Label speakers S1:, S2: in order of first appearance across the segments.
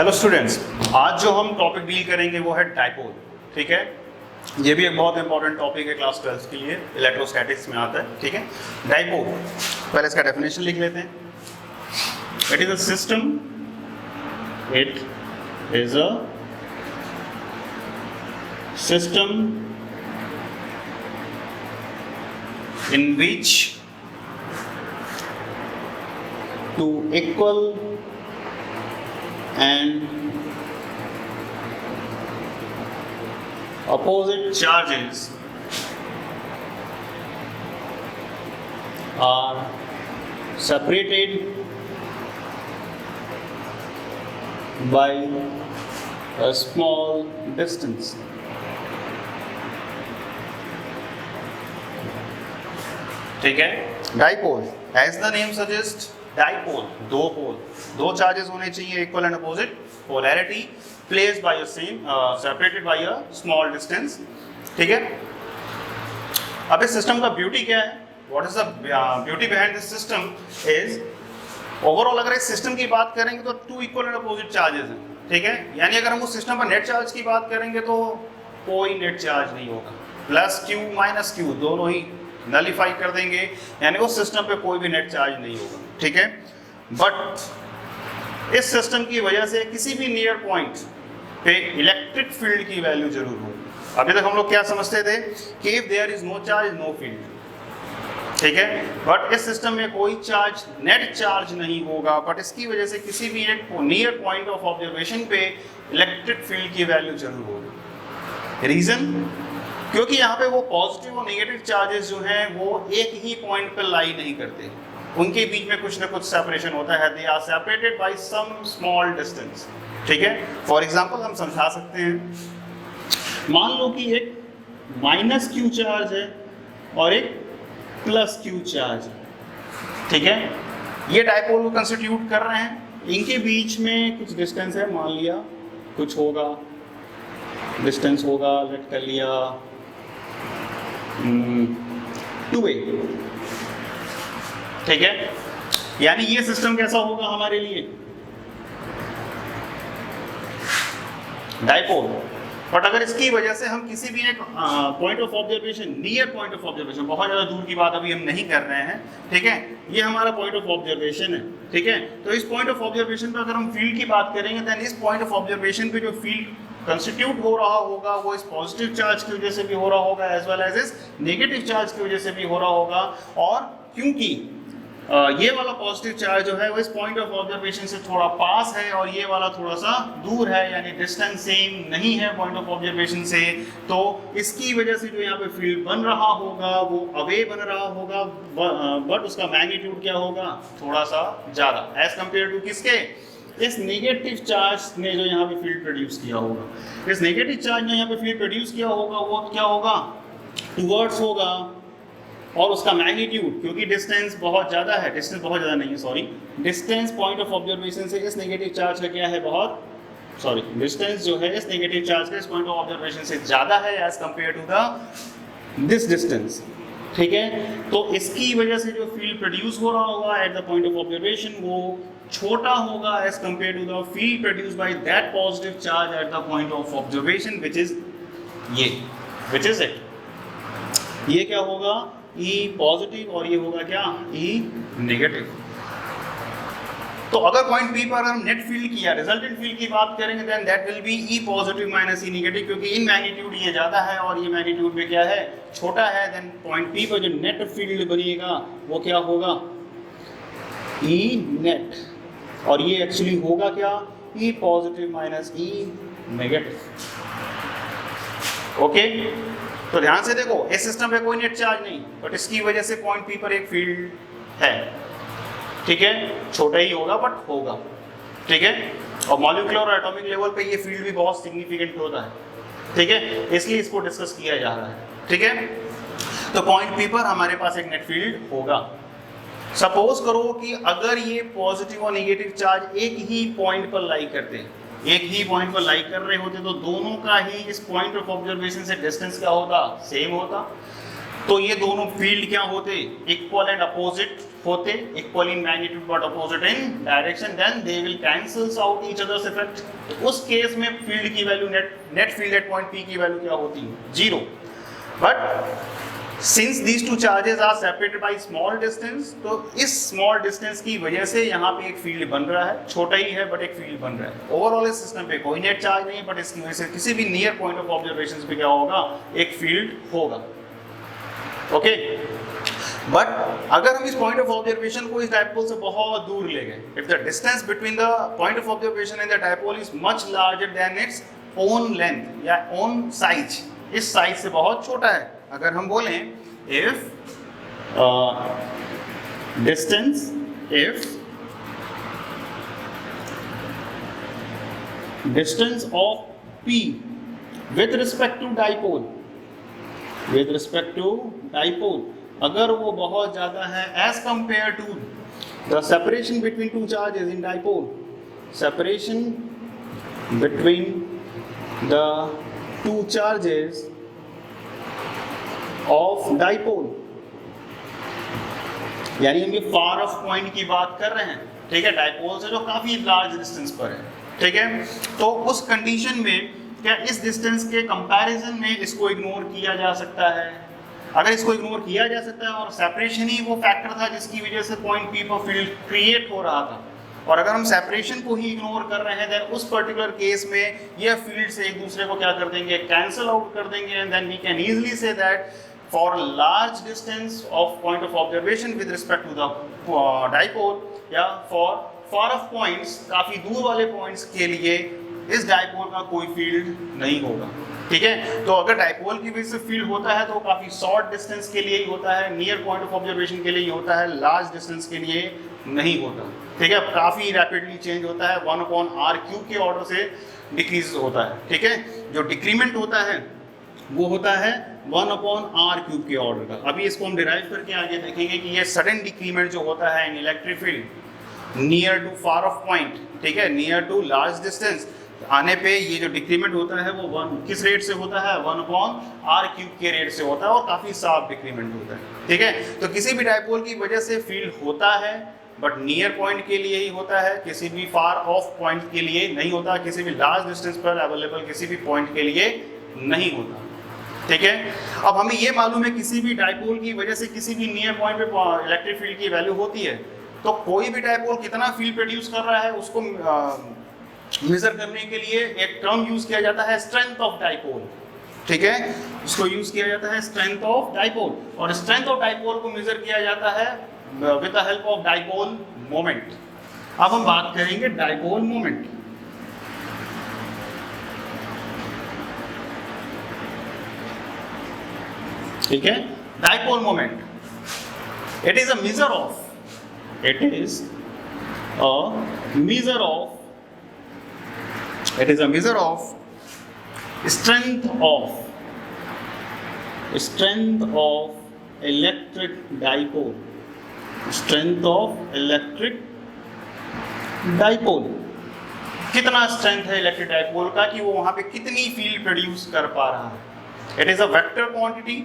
S1: Hello students, आज जो हम टॉपिक डील करेंगे वो है डाइपोल। ठीक है, ये भी एक बहुत इंपॉर्टेंट टॉपिक है क्लास 12 के लिए, इलेक्ट्रोस्टैटिक्स में आता है। ठीक है, डाइपोल पहले इसका डेफिनेशन लिख लेते हैं। It is a system, it is a system in which two equal and opposite charges are separated by a small distance. ठीक है, dipole as the name suggest, dipole दो चार्जेस होने चाहिए equal and opposite, polarity placed by a same separated by a small distance. ठीक है, अब इस system का ब्यूटी क्या है, what is the beauty behind this system is, overall अगर इस सिस्टम की बात करेंगे तो two equal and opposite charges हैं। ठीक है, यानी अगर हम उस सिस्टम पर नेट चार्ज की बात करेंगे तो कोई नेट चार्ज नहीं होगा, प्लस क्यू माइनस क्यू दोनों ही नलिफाई कर देंगे, यानी उस सिस्टम पे कोई भी नेट चार्ज नहीं होगा। ठीक है, बट इस सिस्टम की वजह से किसी भी नियर पॉइंट पे इलेक्ट्रिक फील्ड की वैल्यू जरूर होगी। अभी तक हम लोग क्या समझते थे कि if there is no charge no field. ठीक है, बट इस सिस्टम में कोई चार्ज नेट चार्ज नहीं होगा, बट इसकी वजह से किसी भी एक नियर पॉइंट ऑफ ऑब्जर्वेशन पे इलेक्ट्रिक फील्ड की वैल्यू जरूर होगी। रीजन, क्योंकि यहाँ पे वो पॉजिटिव और नेगेटिव चार्जेस जो हैं वो एक ही पॉइंट पर लाई नहीं करते, उनके बीच में कुछ ना कुछ सेपरेशन होता है। They are separated by some small distance. ठीक है, फॉर एग्जांपल हम समझा सकते हैं, मान लो कि एक माइनस क्यू चार्ज है और एक प्लस क्यू चार्ज है। ठीक है, ये डाइपोल को कंस्टिट्यूट कर रहे हैं, इनके बीच में कुछ डिस्टेंस है, मान लिया कुछ होगा, डिस्टेंस होगा, लेट कर लिया 2a। ठीक है, यानी ये सिस्टम कैसा होगा हमारे लिए, डाइपोल। बट अगर इसकी वजह से हम किसी भी एक point of observation, near point of observation, बहुत ज़्यादा दूर की बात अभी हम नहीं कर रहे हैं, ठीक है, ये हमारा पॉइंट ऑफ ऑब्जर्वेशन है। ठीक है, तो इस पॉइंट ऑफ ऑब्जर्वेशन पे अगर हम फील्ड की बात करेंगे, देन इस पॉइंट ऑफ ऑब्जर्वेशन पे जो फील्ड कंस्टिट्यूट हो रहा होगा वो इस पॉजिटिव चार्ज की वजह से भी हो रहा होगा, एज वेल एज इस नेगेटिव चार्ज की वजह से भी हो रहा होगा। और क्योंकि ये वाला पॉजिटिव चार्ज जो है वो इस पॉइंट ऑफ ऑब्जर्वेशन से थोड़ा पास है और ये वाला थोड़ा सा दूर है, यानी डिस्टेंस सेम नहीं है पॉइंट ऑफ ऑब्जर्वेशन से, तो इसकी वजह से जो यहाँ पे फील्ड बन रहा होगा वो अवे बन रहा होगा, बट उसका मैग्नीट्यूड क्या होगा, थोड़ा सा ज़्यादा, एज कम्पेयर टू किसके, इस नेगेटिव चार्ज ने जो यहाँ पे फील्ड प्रोड्यूस किया होगा। इस नेगेटिव चार्ज ने यहाँ पे फील्ड प्रोड्यूस किया होगा वो क्या होगा, टुवर्ड्स होगा, और उसका मैग्नीट्यूड, क्योंकि डिस्टेंस बहुत ज़्यादा है, डिस्टेंस बहुत ज़्यादा नहीं है, sorry, distance point of observation से इस नेगेटिव चार्ज का क्या है, बहुत, सॉरी, डिस्टेंस जो है इस नेगेटिव चार्ज का इस पॉइंट ऑफ ऑब्जर्वेशन से ज़्यादा है as compare to the this distance. ठीक है, तो इसकी वजह से जो फील्ड प्रोड्यूस हो रहा होगा at the point of observation वो छोटा होगा as compare to the field produce by that positive charge at the point of observation, which is ये, विच इज इट, ये क्या होगा, E पॉजिटिव, और ये होगा क्या, E नेगेटिव। तो अगर पॉइंट P पर हम नेट फील्ड की या रिजल्टेंट फील्ड की बात करेंगे, then that will be E positive minus E negative, क्योंकि इन मैग्नीट्यूड ये ज़्यादा है और ये मैग्नीट्यूड में क्या है, छोटा है। देन पॉइंट P पर जो नेट फील्ड बनेगा वो क्या होगा, E नेट, और ये एक्चुअली होगा क्या, E positive minus E negative. Okay, तो ध्यान से देखो, इस सिस्टम पे कोई नेट चार्ज नहीं, बट इसकी वजह से पॉइंट P पर एक फील्ड है। ठीक है, छोटा ही होगा बट होगा। ठीक है, और मॉलिक्यूलर और एटॉमिक लेवल पे ये फील्ड भी बहुत सिग्निफिकेंट होता है। ठीक है, इसलिए इसको डिस्कस किया जा रहा है। ठीक है, तो पॉइंट P पर हमारे पास एक नेट फील्ड होगा। सपोज करो कि अगर ये पॉजिटिव और नेगेटिव चार्ज एक ही पॉइंट पर लाई करते हैं, एक ही पॉइंट पर लाई कर रहे होते, तो दोनों का ही इस पॉइंट ऑफ ऑब्जर्वेशन से डिस्टेंस क्या होता, सेम होता। तो ये दोनों फील्ड क्या होते, इक्वल एंड अपोजिट होते equal in magnitude but opposite in direction, then they will cancels out each others effect. तो उस केस में फील्ड की value net field at point P की वैल्यू क्या होती है? 0। But since these two charges are separated by small distance, तो इस स्मॉल डिस्टेंस की वजह से यहाँ पे एक फील्ड बन रहा है, छोटा ही है बट एक फील्ड बन रहा है। ओवरऑल इस सिस्टम पे कोई नेट चार्ज नहीं है, बट इसकी वजह से किसी भी नियर पॉइंट ऑफ ऑब्जर्वेशन पे क्या होगा? एक फील्ड होगा। ओके, बट अगर हम इस पॉइंट ऑफ ऑब्जर्वेशन को इस डायपोल से बहुत दूर ले गए, if the distance between the point of observation and the dipole is much larger than its own length या ओन साइज, इस साइज से बहुत छोटा है, अगर हम बोलें if distance of P with respect to dipole, अगर वो बहुत ज़्यादा है as compared to the separation between two charges in dipole, separation between the two charges of dipole, यानी हम ये फार ऑफ पॉइंट की बात कर रहे हैं, ठीक है, डाइपोल से जो काफी लार्ज डिस्टेंस पर है, ठीक है। तो उस कंडीशन में क्या इस डिस्टेंस के कंपैरिजन में इसको इग्नोर किया जा सकता है? अगर इसको इग्नोर किया जा सकता है और सेपरेशन ही वो फैक्टर था जिसकी वजह से पॉइंट P पर फील्ड क्रिएट हो रहा था, और अगर हम सेपरेशन को ही इग्नोर कर रहे हैं, देन उस पर्टिकुलर केस में ये फील्ड से एक दूसरे को क्या कर देंगे? कैंसल आउट कर देंगे, and then we can easily see that for a large distance of point of observation with respect to the dipole, या for far off points, काफी दूर वाले पॉइंट्स के लिए इस डाइपोल का कोई फील्ड नहीं होगा, ठीक है। तो अगर डाइपोल की वजह से फील्ड होता है तो काफी शॉर्ट डिस्टेंस के लिए ही होता है, नियर पॉइंट ऑफ ऑब्जर्वेशन के लिए ही होता है, लार्ज डिस्टेंस के लिए नहीं होता, ठीक है। काफी रैपिडली चेंज होता है, 1/r³ के ऑर्डर से डिक्रीज होता है, ठीक है। जो डिक्रीमेंट होता है वो होता है 1/r³ के ऑर्डर का। अभी इसको हम डिराइव करके आगे देखेंगे कि ये सडन डिक्रीमेंट जो होता है in electric field near to far of point, ठीक है, नियर टू लार्ज डिस्टेंस आने पे ये जो डिक्रीमेंट होता है वो किस रेट से होता है? 1/r³ के रेट से होता है, और काफी साफ डिक्रीमेंट होता है, ठीक है। तो किसी भी डाइपोल की वजह से फील्ड होता है, बट नियर पॉइंट के लिए ही होता है, किसी भी फार ऑफ पॉइंट के लिए नहीं होता, किसी भी लार्ज डिस्टेंस पर अवेलेबल किसी भी पॉइंट के लिए नहीं होता, ठीक है। अब हमें ये मालूम है किसी भी डाइपोल की वजह से किसी भी नियर पॉइंट पे इलेक्ट्रिक फील्ड की वैल्यू होती है, तो कोई भी डाइपोल कितना फील्ड प्रोड्यूस कर रहा है उसको मेजर करने के लिए एक टर्म यूज किया जाता है, स्ट्रेंथ ऑफ डाइपोल, ठीक है। इसको यूज किया जाता है स्ट्रेंथ ऑफ डाइपोल, और स्ट्रेंथ ऑफ डाइपोल को मेजर किया जाता है with the help of dipole moment. अब हम बात करेंगे डाइपोल मोमेंट। ठीक है, dipole moment, it is a measure of strength of electric dipole, कितना स्ट्रेंथ है इलेक्ट्रिक डाइपोल का कि वो वहां पे कितनी फील्ड प्रोड्यूस कर पा रहा है। It is a vector quantity.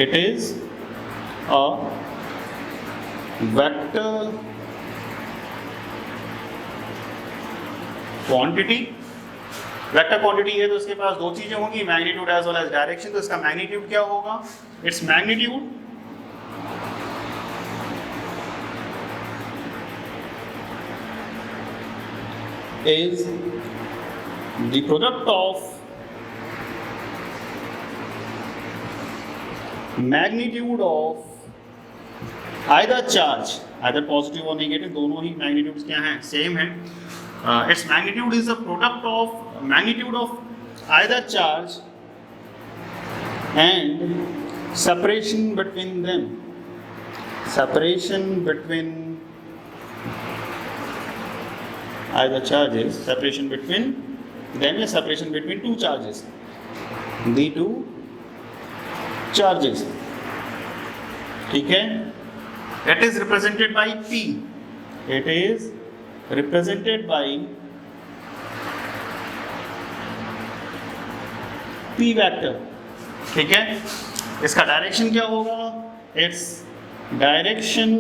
S1: It is a vector quantity. Vector quantity है तो इसके पास दो चीजें होंगी, magnitude as well as direction. तो इसका मैग्नीट्यूड क्या होगा? Its magnitude is the product of magnitude of either charge, either positive or negative, दोनों ही मैग्नीट्यूड्स क्या हैं? सेम है। Its magnitude is a product of magnitude of either charge and separation between them, separation between either charges, separation between them, या separation between two charges, the two charges, ठीक है। It is represented by P, it is represented by P vector, ठीक है। इसका direction क्या होगा? Its direction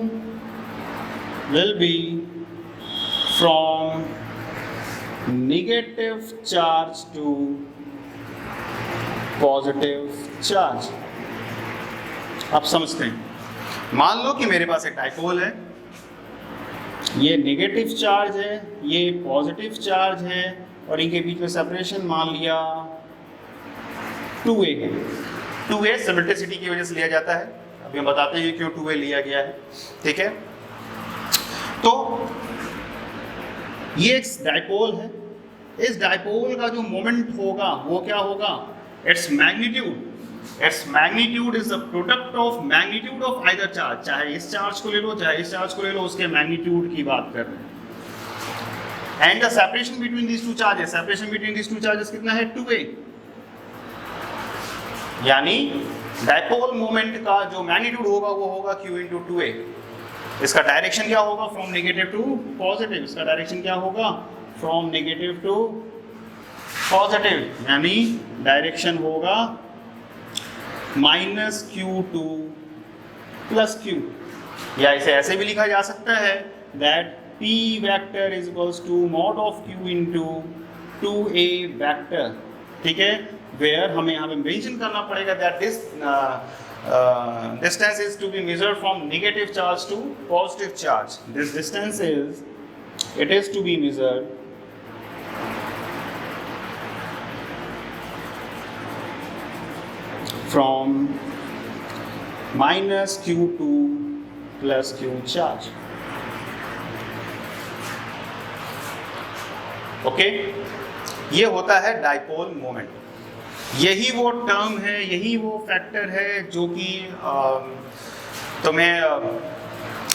S1: will be from negative charge to positive charge. आप समझते हैं, मान लो कि मेरे पास एक डाइपोल है, ये नेगेटिव चार्ज है, ये पॉजिटिव चार्ज है, और इनके बीच में सेपरेशन मान लिया 2a है। 2a सिमेट्रिसिटी की वजह से लिया जाता है, अभी हम बताते हैं क्यों 2a लिया गया है, ठीक है। तो ये एक डाइपोल है, इस डाइपोल का जो मोमेंट होगा वो क्या होगा, its magnitude. Its magnitude is the product of magnitude of either charge, चाहे इस चार्ज को ले लो चाहे इस चार्ज को ले लो, उसके मैग्नीट्यूड की बात कर रहे हैं। And the separation between these two charges, separation between these two charges कितना है, 2a। यानी डाइपोल मोमेंट का जो मैग्नीट्यूड होगा वो होगा q इंटू 2a। इसका डायरेक्शन क्या होगा, फ्रॉम नेगेटिव टू पॉजिटिव। इसका डायरेक्शन क्या होगा, फ्रॉम नेगेटिव टू पॉजिटिव, यानी डायरेक्शन होगा -q2 + q। या इसे ऐसे भी लिखा जा सकता है that p vector is equals to mod of q into 2a vector, ठीक है। वेयर हमें यहाँ पे मेंशन करना पड़ेगा that this distance is to be measured from negative charge to positive charge. This distance is to be measured from -q2 + q charge. Okay, ये होता है डाइपोल मोमेंट। यही वो टर्म है, यही वो फैक्टर है जो कि तुम्हें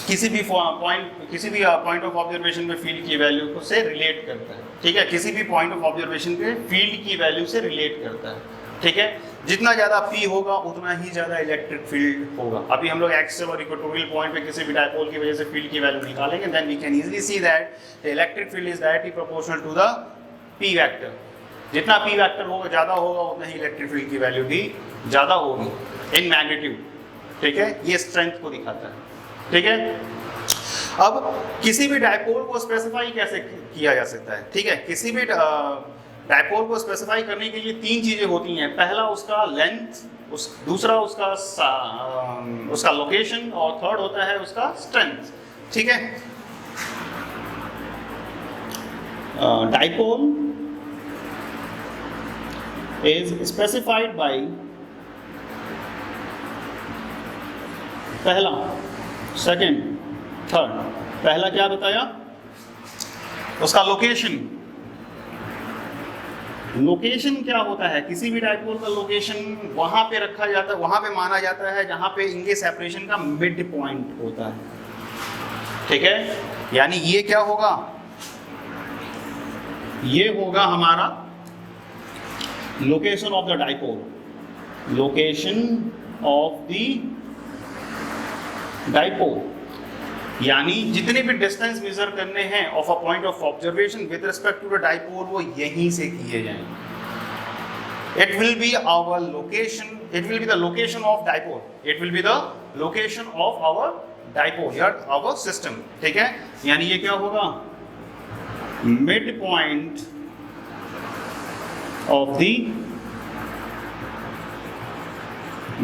S1: किसी भी पॉइंट ऑफ ऑब्जर्वेशन में फील्ड की वैल्यू को से रिलेट करता है, ठीक है। किसी भी पॉइंट ऑफ ऑब्जर्वेशन के फील्ड की वैल्यू से रिलेट करता है, ठीक है। जितना ज़्यादा P होगा उतना ही ज़्यादा इलेक्ट्रिक फील्ड होगा। अभी हम लोग एक्सियल और इक्वेटोरियल पॉइंट पे किसी भी डाइपोल की वजह से फील्ड की वैल्यू निकालेंगे, then we can easily see that the electric field is directly proportional to the P vector. जितना P वेक्टर होगा ज़्यादा होगा उतना ही इलेक्ट्रिक फील्ड की वैल्यू भी ज़्यादा होगी इन मैग्नीट्यूड, ठीक है। ये स्ट्रेंथ को दिखाता है, ठीक है। अब किसी भी डाइपोल को स्पेसिफाई कैसे किया जा सकता है, ठीक है। किसी भी डाइपोल को स्पेसिफाई करने के लिए 3 चीज़ें होती हैं। पहला उसका लेंथ, दूसरा उसका लोकेशन, और थर्ड होता है उसका स्ट्रेंथ, ठीक है। डाइपोल is specified by पहला, सेकंड, थर्ड। पहला क्या बताया, उसका लोकेशन। लोकेशन क्या होता है, किसी भी डाइपोल का लोकेशन वहां पे रखा जाता है, वहां पे माना जाता है जहां पे इनके सेपरेशन का मिड पॉइंट होता है, ठीक है। यानी ये क्या होगा, ये होगा हमारा location of the dipole, location of the dipole. यानी जितने भी डिस्टेंस मेजर करने हैं of a point of observation with respect to the dipole वो यहीं से किए जाएंगे। It will be our location, it will be the location of dipole, it will be the location of our dipole या our system, ठीक है। यानी ये क्या होगा, mid point of the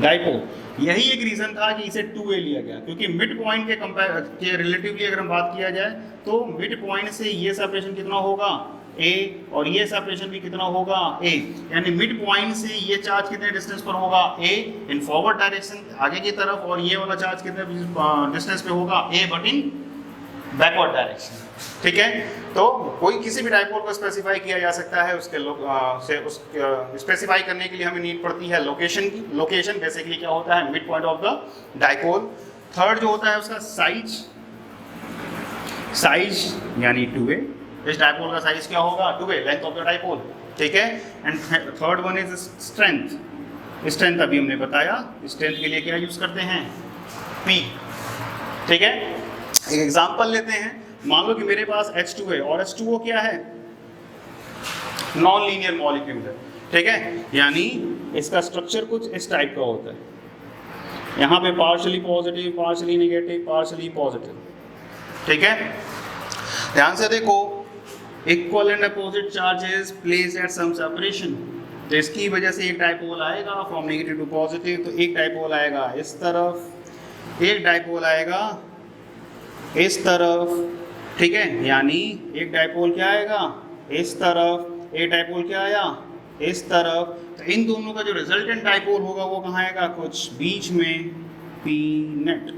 S1: dipole. यही एक रीजन था कि इसे 2a लिया गया, क्योंकि मिड पॉइंट के रिलेटिवली अगर हम बात किया जाए तो मिड पॉइंट से ये सेपरेशन कितना होगा a, और ये सेपरेशन भी कितना होगा a। यानी मिड पॉइंट से ये चार्ज कितने डिस्टेंस पर होगा a इन फॉरवर्ड डायरेक्शन आगे की तरफ, और ये वाला चार्ज कितने डिस्टेंस पे होगा a but in backward direction, ठीक है। तो कोई किसी भी डाइपोल को स्पेसिफाई किया जा सकता है, उसके स्पेसिफाई करने के लिए हमें नीड पड़ती है लोकेशन की। लोकेशन बेसिकली क्या होता है, mid point of the dipole. Third जो होता है उसका साइज, साइज यानी 2a। इस डाइपोल का साइज क्या होगा, 2a, length of the dipole, ठीक है। And third one is strength. Strength अभी हमने बताया, स्ट्रेंथ के लिए क्या यूज करते हैं, P, ठीक है। एक एग्जांपल लेते हैं, मान लो कि मेरे पास H2 है और H2O क्या है, नॉन लीनियर मॉलिक्यूल है, ठीक है। यानी इसका स्ट्रक्चर कुछ इस टाइप का होता है, यहाँ पे partially positive, partially negative, partially positive, ठीक है। ध्यान से देखो, equal and opposite charges place at some separation, तो इसकी वजह से एक डाइपोल आएगा फ्रॉम नेगेटिव टू पॉजिटिव, तो एक डाइपोल आएगा इस तरफ, एक डाइपोल आएगा इस तरफ, ठीक है, यानी एक डाइपोल क्या आएगा इस तरफ, एक डाइपोल क्या आया इस तरफ, तो इन दोनों का जो रिजल्टेंट डाइपोल होगा वो कहाँ आएगा, कुछ बीच में P नेट,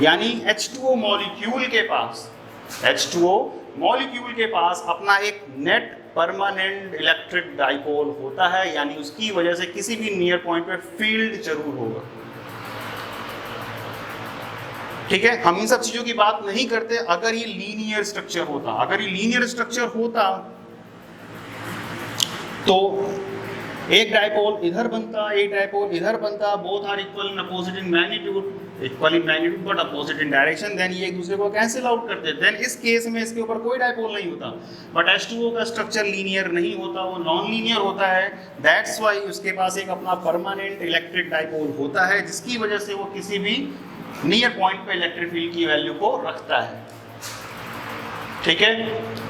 S1: यानी H2O मॉलिक्यूल के पास, H2O मॉलिक्यूल के पास अपना एक नेट परमानेंट इलेक्ट्रिक डाइपोल होता है, यानी उसकी वजह से किसी भी नियर पॉइंट पे फील्ड जरूर होगा, ठीक है। हम इन सब चीजों की बात नहीं करते अगर ये लीनियर स्ट्रक्चर होता, अगर ये लीनियर स्ट्रक्चर होता तो एक डाइपोल इधर बनता, एक डाइपोल इधर बनता, both are equal in opposite in magnitude, equal in magnitude but opposite in direction, then ये एक दूसरे को कैंसिल आउट करते, देन इस केस में इसके ऊपर कोई डाइपोल नहीं होता। बट H2O का स्ट्रक्चर लीनियर नहीं होता, वो नॉन लीनियर होता है, दैट्स वाई उसके पास एक अपना परमानेंट इलेक्ट्रिक डाइपोल होता है, जिसकी वजह से वो किसी भी नियर पॉइंट पे इलेक्ट्रिक फील्ड की वैल्यू को रखता है, ठीक है।